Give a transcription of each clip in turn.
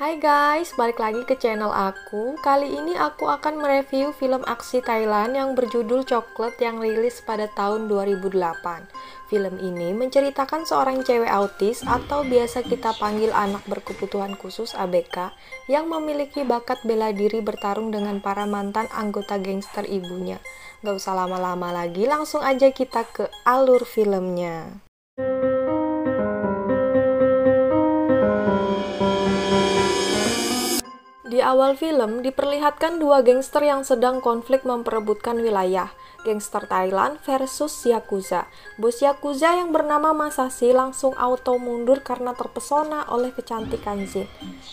Hai guys, balik lagi ke channel aku. Kali ini aku akan mereview film aksi Thailand yang berjudul Coklat yang rilis pada tahun 2008. Film ini menceritakan seorang cewek autis atau biasa kita panggil anak berkebutuhan khusus ABK yang memiliki bakat bela diri bertarung dengan para mantan anggota gangster ibunya. Gak usah lama-lama lagi, langsung aja kita ke alur filmnya. Di awal film, diperlihatkan dua gangster yang sedang konflik memperebutkan wilayah. Gangster Thailand versus Yakuza. Bos Yakuza yang bernama Masashi langsung auto mundur karena terpesona oleh kecantikan Jin,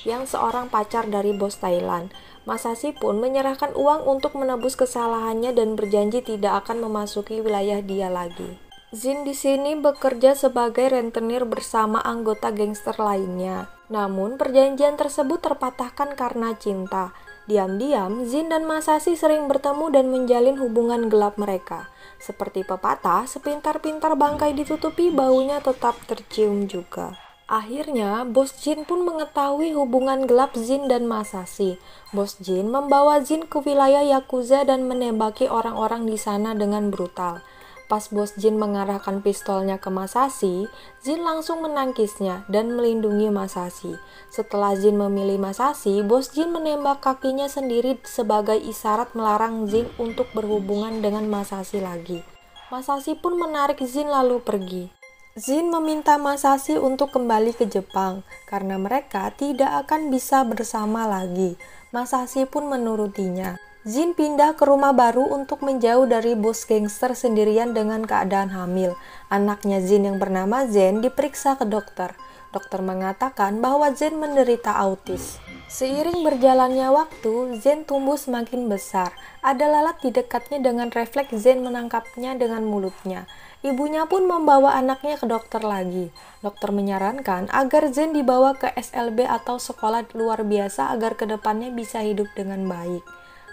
yang seorang pacar dari bos Thailand. Masashi pun menyerahkan uang untuk menebus kesalahannya dan berjanji tidak akan memasuki wilayah dia lagi. Jin di sini bekerja sebagai rentenir bersama anggota gangster lainnya. Namun, perjanjian tersebut terpatahkan karena cinta. Diam-diam, Jin dan Masashi sering bertemu dan menjalin hubungan gelap mereka. Seperti pepatah, sepintar-pintar bangkai ditutupi, baunya tetap tercium juga. Akhirnya, Bos Jin pun mengetahui hubungan gelap Jin dan Masashi. Bos Jin membawa Jin ke wilayah Yakuza dan menembaki orang-orang di sana dengan brutal. Pas Bos Jin mengarahkan pistolnya ke Masashi, Jin langsung menangkisnya dan melindungi Masashi. Setelah Jin memilih Masashi, Bos Jin menembak kakinya sendiri sebagai isyarat melarang Jin untuk berhubungan dengan Masashi lagi. Masashi pun menarik Jin lalu pergi. Jin meminta Masashi untuk kembali ke Jepang karena mereka tidak akan bisa bersama lagi. Masashi pun menurutinya. Jin pindah ke rumah baru untuk menjauh dari bos gangster sendirian dengan keadaan hamil. Anaknya Jin yang bernama Zen diperiksa ke dokter. Dokter mengatakan bahwa Zen menderita autis. Seiring berjalannya waktu, Zen tumbuh semakin besar. Ada lalat di dekatnya dengan refleks Zen menangkapnya dengan mulutnya. Ibunya pun membawa anaknya ke dokter lagi. Dokter menyarankan agar Zen dibawa ke SLB atau sekolah luar biasa agar kedepannya bisa hidup dengan baik.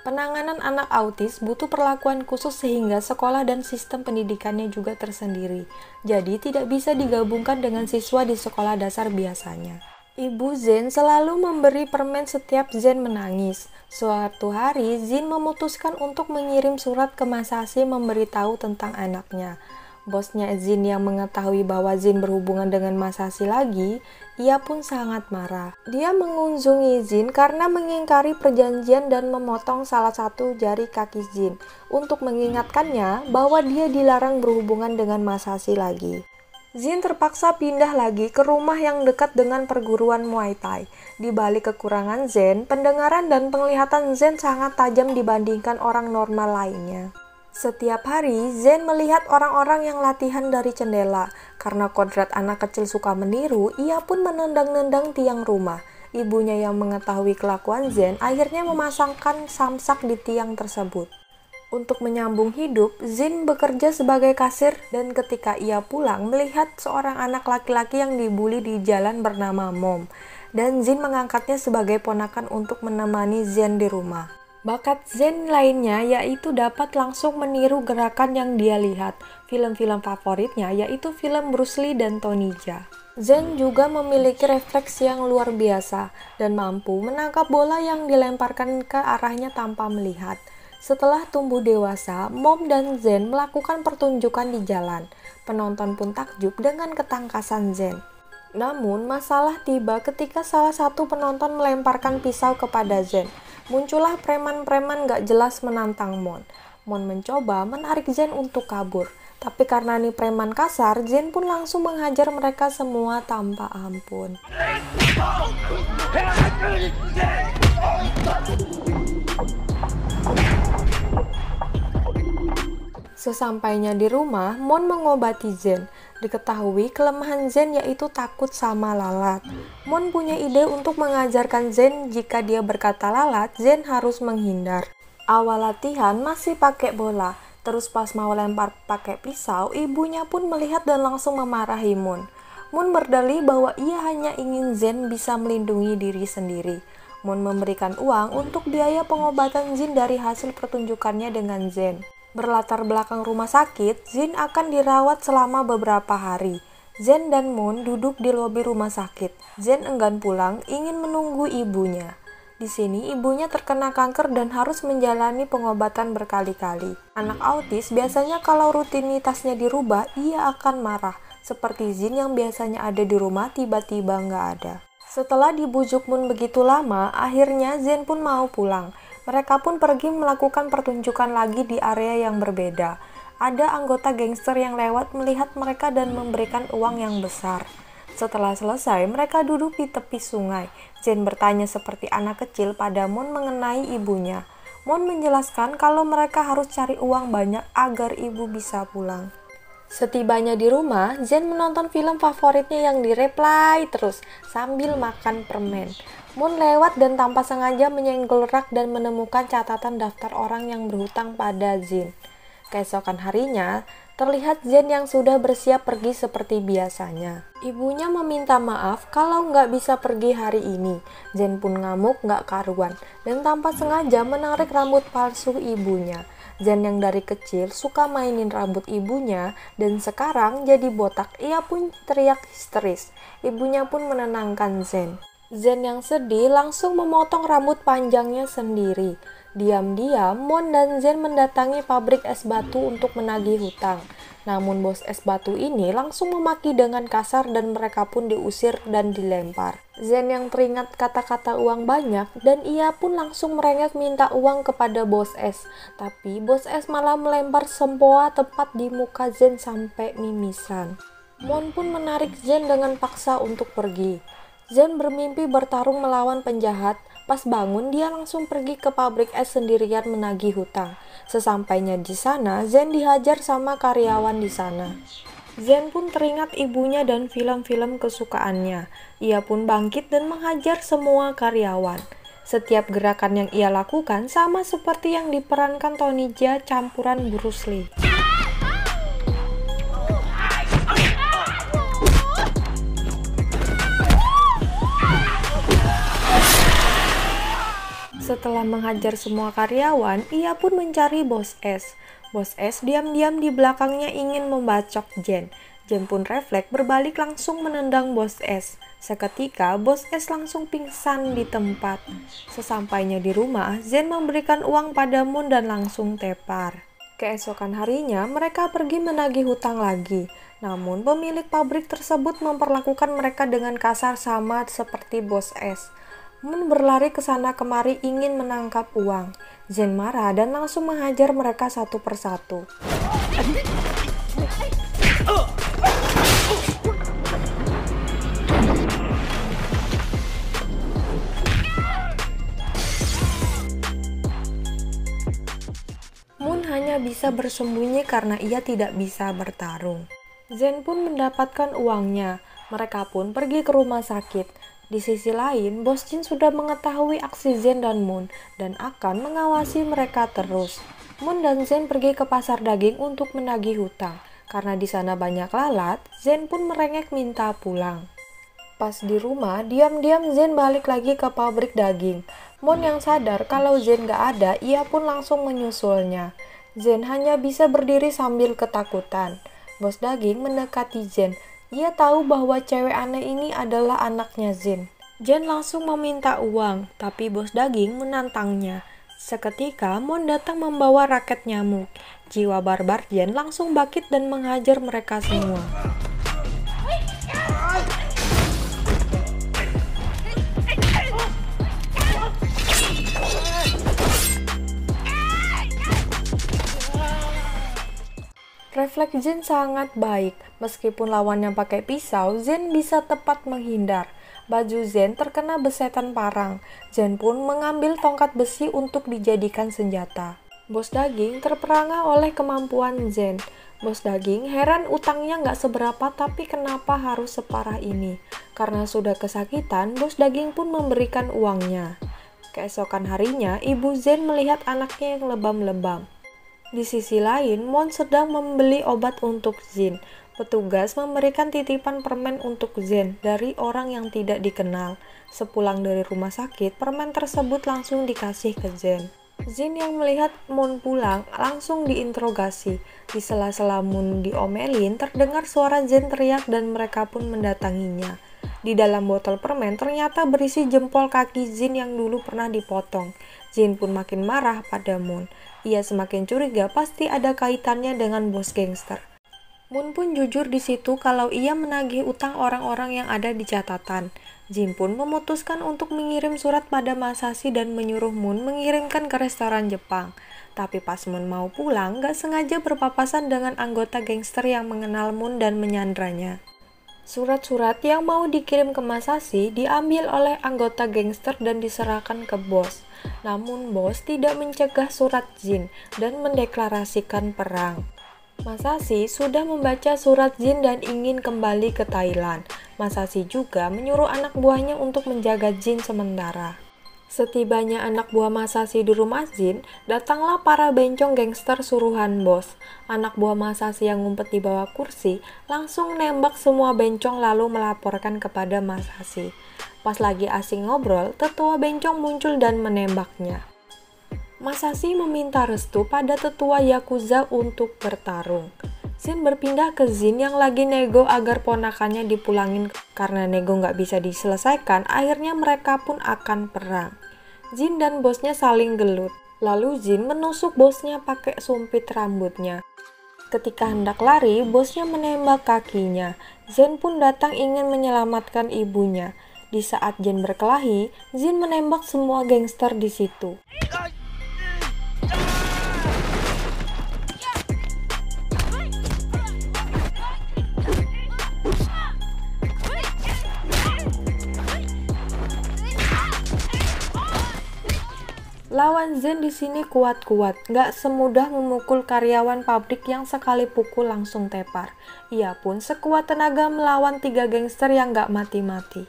Penanganan anak autis butuh perlakuan khusus sehingga sekolah dan sistem pendidikannya juga tersendiri. Jadi tidak bisa digabungkan dengan siswa di sekolah dasar biasanya. Ibu Zen selalu memberi permen setiap Zen menangis. Suatu hari, Zen memutuskan untuk mengirim surat ke Masashi memberitahu tentang anaknya. Bosnya Jin yang mengetahui bahwa Jin berhubungan dengan Masashi lagi, ia pun sangat marah. Dia mengunjungi Jin karena mengingkari perjanjian dan memotong salah satu jari kaki Jin untuk mengingatkannya bahwa dia dilarang berhubungan dengan Masashi lagi. Jin terpaksa pindah lagi ke rumah yang dekat dengan perguruan Muay Thai. Di balik kekurangan Zen, pendengaran dan penglihatan Zen sangat tajam dibandingkan orang normal lainnya. Setiap hari, Zen melihat orang-orang yang latihan dari jendela. Karena kodrat anak kecil suka meniru, ia pun menendang-nendang tiang rumah. Ibunya yang mengetahui kelakuan Zen akhirnya memasangkan samsak di tiang tersebut. Untuk menyambung hidup, Zen bekerja sebagai kasir dan ketika ia pulang melihat seorang anak laki-laki yang dibully di jalan bernama Mom. Dan Zen mengangkatnya sebagai ponakan untuk menemani Zen di rumah. Bakat Zen lainnya yaitu dapat langsung meniru gerakan yang dia lihat. Film-film favoritnya yaitu film Bruce Lee dan Tony Jaa. Zen juga memiliki refleks yang luar biasa dan mampu menangkap bola yang dilemparkan ke arahnya tanpa melihat. Setelah tumbuh dewasa, Mom dan Zen melakukan pertunjukan di jalan. Penonton pun takjub dengan ketangkasan Zen. Namun, masalah tiba ketika salah satu penonton melemparkan pisau kepada Zen. Muncullah preman-preman gak jelas menantang Mon. Mon mencoba menarik Zen untuk kabur. Tapi karena nih preman kasar, Zen pun langsung menghajar mereka semua tanpa ampun. Sesampainya di rumah, Mon mengobati Zen. Diketahui kelemahan Zen yaitu takut sama lalat. Mon punya ide untuk mengajarkan Zen jika dia berkata lalat, Zen harus menghindar. Awal latihan masih pakai bola, terus pas mau lempar pakai pisau, ibunya pun melihat dan langsung memarahi Mon. Mon berdalih bahwa ia hanya ingin Zen bisa melindungi diri sendiri. Mon memberikan uang untuk biaya pengobatan Zen dari hasil pertunjukannya dengan Zen. Berlatar belakang rumah sakit, Jin akan dirawat selama beberapa hari. Zen dan Moon duduk di lobi rumah sakit. Zen enggan pulang, ingin menunggu ibunya. Di sini ibunya terkena kanker dan harus menjalani pengobatan berkali-kali. Anak autis biasanya kalau rutinitasnya dirubah, ia akan marah. Seperti Jin yang biasanya ada di rumah tiba-tiba nggak ada. Setelah dibujuk Moon begitu lama, akhirnya Zen pun mau pulang. Mereka pun pergi melakukan pertunjukan lagi di area yang berbeda. Ada anggota gangster yang lewat melihat mereka dan memberikan uang yang besar. Setelah selesai, mereka duduk di tepi sungai. Zen bertanya seperti anak kecil pada Moon mengenai ibunya. Moon menjelaskan kalau mereka harus cari uang banyak agar ibu bisa pulang. Setibanya di rumah, Zen menonton film favoritnya yang direplay terus sambil makan permen. Moon lewat dan tanpa sengaja menyenggol rak dan menemukan catatan daftar orang yang berhutang pada Zen. Keesokan harinya, terlihat Zen yang sudah bersiap pergi seperti biasanya. Ibunya meminta maaf kalau nggak bisa pergi hari ini. Zen pun ngamuk nggak karuan dan tanpa sengaja menarik rambut palsu ibunya. Zen yang dari kecil suka mainin rambut ibunya dan sekarang jadi botak, ia pun teriak histeris. Ibunya pun menenangkan Zen. Zen yang sedih langsung memotong rambut panjangnya sendiri. Diam-diam, Moon dan Zen mendatangi pabrik es batu untuk menagih hutang. Namun bos es batu ini langsung memaki dengan kasar dan mereka pun diusir dan dilempar. Zen yang teringat kata-kata uang banyak dan ia pun langsung merengek minta uang kepada bos es. Tapi bos es malah melempar sempoa tepat di muka Zen sampai mimisan. Moon pun menarik Zen dengan paksa untuk pergi. Zen bermimpi bertarung melawan penjahat. Pas bangun, dia langsung pergi ke pabrik es sendirian menagih hutang. Sesampainya di sana, Zen dihajar sama karyawan di sana. Zen pun teringat ibunya dan film-film kesukaannya. Ia pun bangkit dan menghajar semua karyawan. Setiap gerakan yang ia lakukan sama seperti yang diperankan Tony Jaa campuran Bruce Lee. Setelah menghajar semua karyawan, ia pun mencari bos es. Bos es diam-diam di belakangnya ingin membacok Zen. Zen pun refleks berbalik langsung menendang bos es. Seketika, bos es langsung pingsan di tempat. Sesampainya di rumah, Zen memberikan uang pada Moon dan langsung tepar. Keesokan harinya, mereka pergi menagih hutang lagi. Namun, pemilik pabrik tersebut memperlakukan mereka dengan kasar sama seperti bos es. Moon berlari ke sana kemari ingin menangkap uang. Zen marah dan langsung menghajar mereka satu persatu. Moon hanya bisa bersembunyi karena ia tidak bisa bertarung. Zen pun mendapatkan uangnya. Mereka pun pergi ke rumah sakit. Di sisi lain, Bos Jin sudah mengetahui aksi Zen dan Moon dan akan mengawasi mereka terus. Moon dan Zen pergi ke pasar daging untuk menagih hutang. Karena di sana banyak lalat, Zen pun merengek minta pulang. Pas di rumah, diam-diam Zen balik lagi ke pabrik daging. Moon yang sadar kalau Zen gak ada, ia pun langsung menyusulnya. Zen hanya bisa berdiri sambil ketakutan. Bos daging mendekati Zen. Ia tahu bahwa cewek aneh ini adalah anaknya Zen. Zen langsung meminta uang, tapi bos daging menantangnya. Seketika, Moon datang membawa raket nyamuk. Jiwa barbar Zen langsung bangkit dan menghajar mereka semua. Refleks Zen sangat baik. Meskipun lawannya pakai pisau, Zen bisa tepat menghindar. Baju Zen terkena besetan parang. Zen pun mengambil tongkat besi untuk dijadikan senjata. Bos daging terperangah oleh kemampuan Zen. Bos daging heran utangnya nggak seberapa tapi kenapa harus separah ini. Karena sudah kesakitan, bos daging pun memberikan uangnya. Keesokan harinya, ibu Zen melihat anaknya yang lebam-lebam. Di sisi lain, Moon sedang membeli obat untuk Zen. Petugas memberikan titipan permen untuk Zen dari orang yang tidak dikenal. Sepulang dari rumah sakit, permen tersebut langsung dikasih ke Zen. Jin yang melihat Moon pulang langsung diinterogasi. Di sela-sela Moon diomelin, terdengar suara Jin teriak dan mereka pun mendatanginya. Di dalam botol permen ternyata berisi jempol kaki Jin yang dulu pernah dipotong. Jin pun makin marah pada Moon. Ia semakin curiga pasti ada kaitannya dengan bos gangster. Moon pun jujur di situ kalau ia menagih utang orang-orang yang ada di catatan. Jin pun memutuskan untuk mengirim surat pada Masashi dan menyuruh Moon mengirimkan ke restoran Jepang. Tapi pas Moon mau pulang, gak sengaja berpapasan dengan anggota gangster yang mengenal Moon dan menyandranya. Surat-surat yang mau dikirim ke Masashi diambil oleh anggota gangster dan diserahkan ke bos. Namun bos tidak mencegah surat Jin dan mendeklarasikan perang. Masashi sudah membaca surat Jin dan ingin kembali ke Thailand. Masashi juga menyuruh anak buahnya untuk menjaga Jin sementara. Setibanya anak buah Masashi di rumah Jin, datanglah para bencong gangster suruhan bos. Anak buah Masashi yang ngumpet di bawah kursi langsung nembak semua bencong lalu melaporkan kepada Masashi. Pas lagi asing ngobrol, tetua bencong muncul dan menembaknya. Masashi meminta restu pada tetua Yakuza untuk bertarung. Jin berpindah ke Jin yang lagi nego agar ponakannya dipulangin. Karena nego nggak bisa diselesaikan, akhirnya mereka pun akan perang. Jin dan bosnya saling gelut. Lalu Jin menusuk bosnya pakai sumpit rambutnya. Ketika hendak lari, bosnya menembak kakinya. Jin pun datang ingin menyelamatkan ibunya. Di saat Jin berkelahi, Jin menembak semua gangster di situ. Lawan Jin di sini kuat-kuat, nggak semudah memukul karyawan pabrik yang sekali pukul langsung tepar. Ia pun sekuat tenaga melawan 3 gangster yang nggak mati-mati.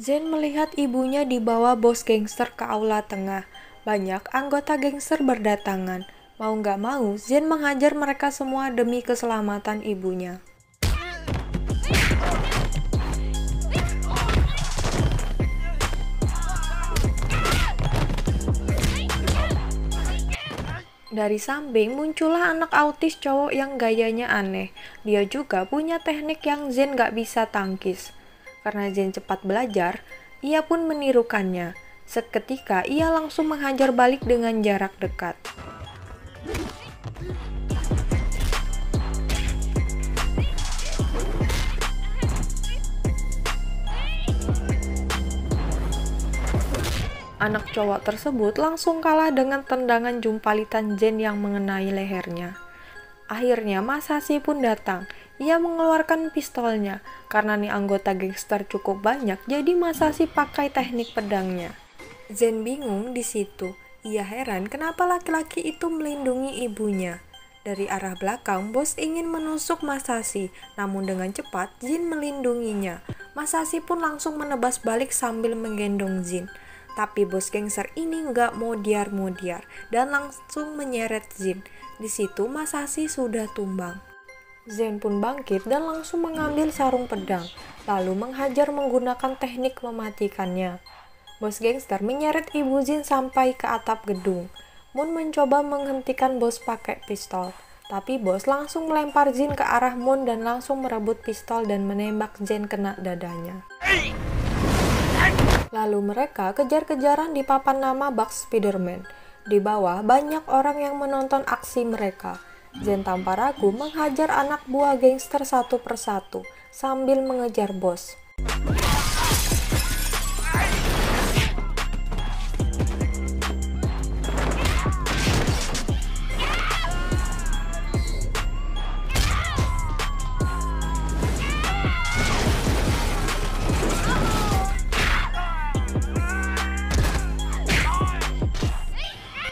Jin melihat ibunya dibawa bos gangster ke aula tengah. Banyak anggota gangster berdatangan. Mau nggak mau, Jin menghajar mereka semua demi keselamatan ibunya. Dari samping muncullah anak autis cowok yang gayanya aneh. Dia juga punya teknik yang Jin nggak bisa tangkis. Karena Jin cepat belajar, ia pun menirukannya. Seketika ia langsung menghajar balik dengan jarak dekat. Anak cowok tersebut langsung kalah dengan tendangan jumpalitan Jin yang mengenai lehernya. Akhirnya Masashi pun datang. Ia mengeluarkan pistolnya. Karena nih anggota gangster cukup banyak, jadi Masashi pakai teknik pedangnya. Jin bingung di situ. Ia heran kenapa laki-laki itu melindungi ibunya. Dari arah belakang, bos ingin menusuk Masashi, namun dengan cepat Jin melindunginya. Masashi pun langsung menebas balik sambil menggendong Jin. Tapi bos gangster ini nggak modiar-modiar dan langsung menyeret Jin. Di situ Masashi sudah tumbang. Jin pun bangkit dan langsung mengambil sarung pedang, lalu menghajar menggunakan teknik mematikannya. Bos gangster menyeret ibu Jin sampai ke atap gedung. Moon mencoba menghentikan bos pakai pistol, tapi bos langsung melempar Jin ke arah Moon dan langsung merebut pistol dan menembak Jin kena dadanya. Lalu mereka kejar-kejaran di papan nama bak Spiderman. Di bawah banyak orang yang menonton aksi mereka. Jin tanpa ragu menghajar anak buah gangster satu persatu sambil mengejar bos.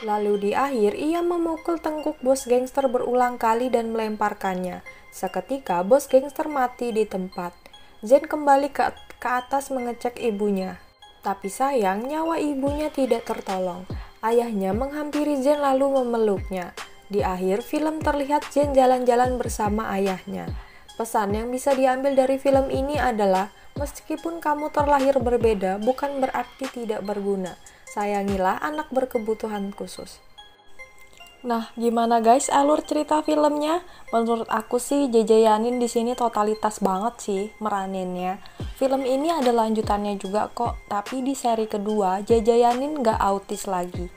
Lalu di akhir, ia memukul tengkuk bos gangster berulang kali dan melemparkannya. Seketika, bos gangster mati di tempat. Jin kembali ke atas mengecek ibunya. Tapi sayang, nyawa ibunya tidak tertolong. Ayahnya menghampiri Jin lalu memeluknya. Di akhir, film terlihat Jen jalan-jalan bersama ayahnya. Pesan yang bisa diambil dari film ini adalah, meskipun kamu terlahir berbeda, bukan berarti tidak berguna. Sayangilah anak berkebutuhan khusus. Nah, gimana guys alur cerita filmnya? Menurut aku sih JJ Yanin di sini totalitas banget sih meraninnya. Film ini ada lanjutannya juga kok, tapi di seri kedua JJ Yanin gak autis lagi.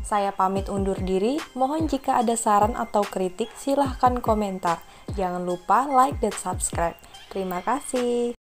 Saya pamit undur diri, mohon jika ada saran atau kritik silahkan komentar. Jangan lupa like dan subscribe. Terima kasih.